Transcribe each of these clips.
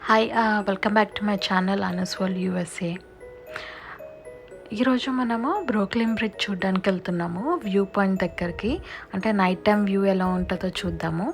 Hi welcome back to my channel Anas world USA. ఈరోజు మనము Brooklyn bridge చూడడానికి వెళ్తున్నాము, వ్యూ పాయింట్ దగ్గరికి. అంటే నైట్ టైం వ్యూ ఎలా ఉంటుందో చూద్దాము.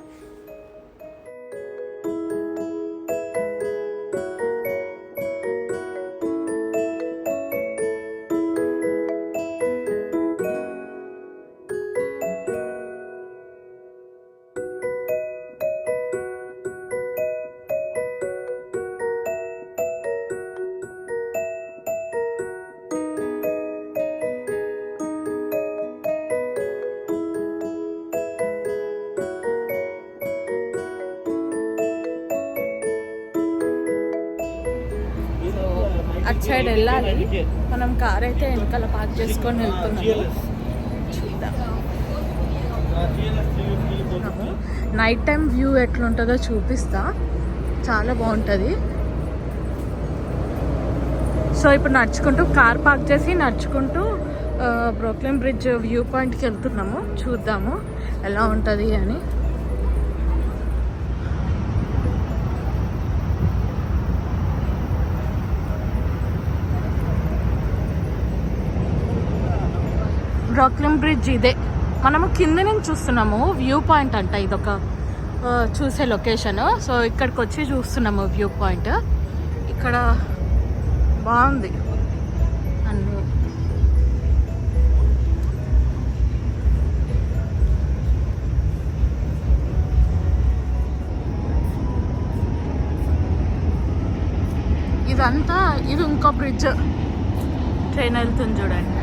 అటు సైడ్ వెళ్ళాలి. మనం కార్ అయితే వెనకాల పార్క్ చేసుకొని వెళ్తున్నాము. చూద్దాం. నైట్ టైం వ్యూ ఎట్లుంటుందో చూపిస్తా, చాలా బాగుంటుంది. సో ఇప్పుడు నడుచుకుంటూ కార్ పార్క్ చేసి నడుచుకుంటూ బ్రూక్లిన్ బ్రిడ్జ్ వ్యూ పాయింట్కి వెళ్తున్నాము. చూద్దాము ఎలా ఉంటుంది అని. బ్రూక్లిన్ బ్రిడ్జ్ ఇదే, మనము కింద నుంచి చూస్తున్నాము. వ్యూ పాయింట్ అంట ఇదొక చూసే లొకేషన్. సో ఇక్కడికి వచ్చి చూస్తున్నాము వ్యూ పాయింట్. ఇక్కడ బాగుంది అన్నీ. ఇదంతా ఇది ఇంకో బ్రిడ్జ్, ట్రైన్ వెళ్తుంది చూడండి.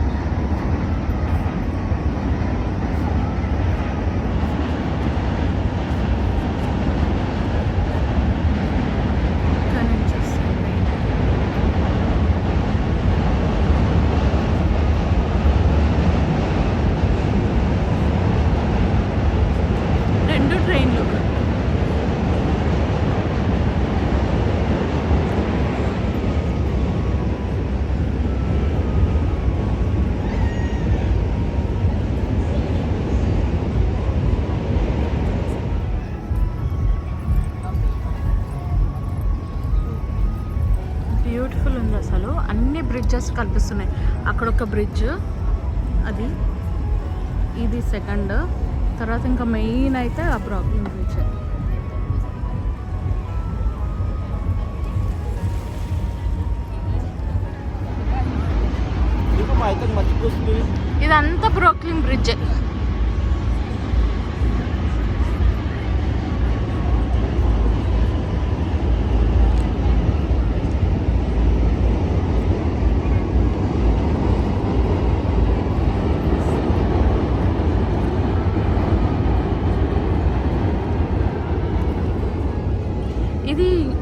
బ్యూటిఫుల్ ఉంది అసలు. అన్ని బ్రిడ్జెస్ కనిపిస్తున్నాయి. అక్కడ ఒక బ్రిడ్జ్, అది ఇది సెకండ్. తర్వాత ఇంకా మెయిన్ అయితే ఆ బ్రూక్లిన్ బ్రిడ్జ్. ఇదంతా బ్రూక్లిన్ బ్రిడ్జ్.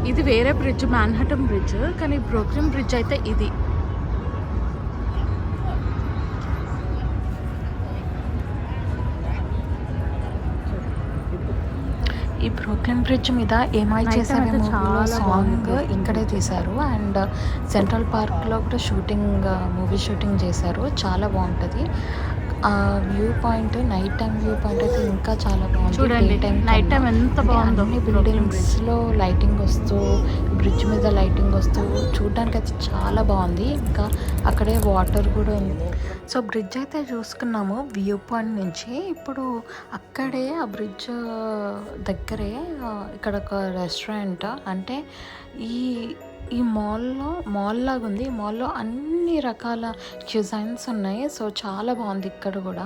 ఇది వేరే బ్రిడ్జ్, మాన్హాటన్ బ్రిడ్జ్, కానీ బ్రూక్లిన్ బ్రిడ్జ్ అయితే ఇది. ఈ బ్రూక్లిన్ బ్రిడ్జ్ మీద ఏమై చేశారు సాంగ్ ఇక్కడే తీశారు. అండ్ సెంట్రల్ పార్క్లో కూడా మూవీ షూటింగ్ చేశారు. చాలా బాగుంటుంది ఆ view point. Night time view point అయితే ఇంకా చాలా బాగుంది. చూడండి నైట్ టైం ఎంత బాగుందో. అన్ని బిల్డింగ్స్లో లైటింగ్ వస్తూ, బ్రిడ్జ్ మీద లైటింగ్ వస్తూ చూడడానికి అయితే చాలా బాగుంది. ఇంకా అక్కడే వాటర్ కూడా ఉంది. సో బ్రిడ్జ్ అయితే చూసుకున్నాము వ్యూ పాయింట్ నుంచి. ఇప్పుడు అక్కడే ఆ బ్రిడ్జ్ దగ్గరే ఇక్కడ ఒక రెస్టారెంట్, అంటే ఈ మాల్ లాగా ఉంది. ఈ మాల్లో అన్ని రకాల క్యూజైన్స్ ఉన్నాయి. సో చాలా బాగుంది ఇక్కడ కూడా.